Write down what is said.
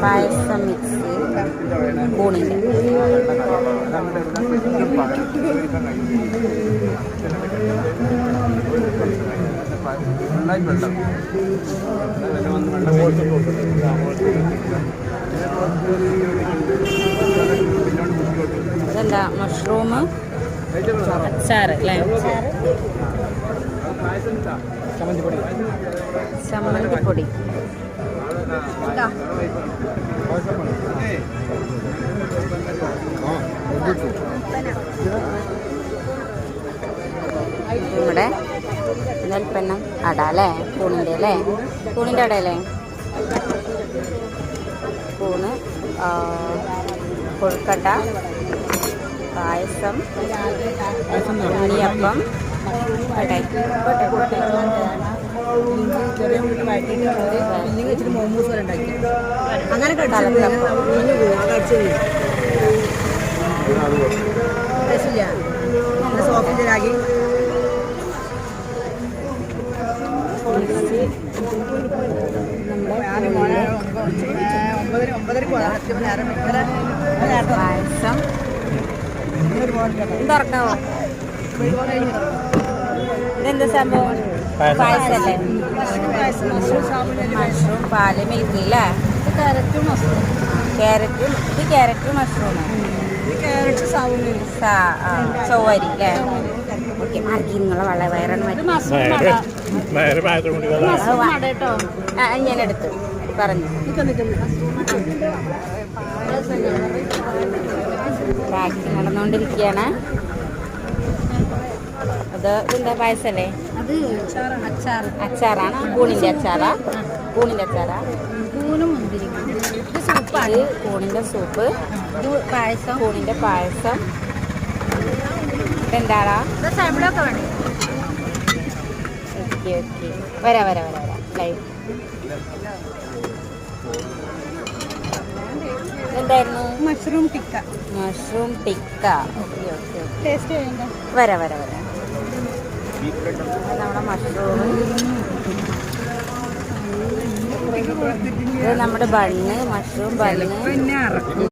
പായസം mix ഊണിൻ്റെ ഇതല്ല mushroom അച്ചാറ് അല്ലേ ചമ്മന്തിപ്പൊടി ഇവിടെ നെൽപ്പന്നം അട അല്ലേ കൂണിൻ്റെ അല്ലേ കൂണിൻ്റെ അട അല്ലേ കൂണ് കൊഴുക്കട്ട പായസം ഉണ്ണിയപ്പം അങ്ങനെ സോഫിന്റെ രാഗി പായസം തുറക്കാവോ ഇതെന്താ സംഭവം പായസല്ലേ മഷ്റൂം പാല് മിൽക്ക് അല്ലേ ക്യാരറ്റും മഷ്റൂം ക്യാരറ്റ് മഷ്റൂമാണ് ചൊവ്വരി അല്ലേ ഓക്കെ മാറ്റി നിങ്ങളെ വയറാണ് ഞാൻ എടുത്തു പറഞ്ഞു പ്രാക്ടീസ് നടന്നുകൊണ്ടിരിക്കുകയാണ് അത് ഇതെന്താ പായസല്ലേ അച്ചാറാണ് കൂണിൻ്റെ അച്ചാറാ ഇത് കൂണിൻ്റെ സൂപ്പ് പായസം കൂണിൻ്റെ പായസം ഇതെന്താടാ ഓക്കെ വരാ ലൈവ് എന്തായിരുന്നു മഷ്റൂം ടിക്ക ഓക്കെ വരാ നമ്മുടെ മഷ്റൂം ഇത് നമ്മുടെ ബണ്ണ് മഷ്റൂം ബണ്ണ്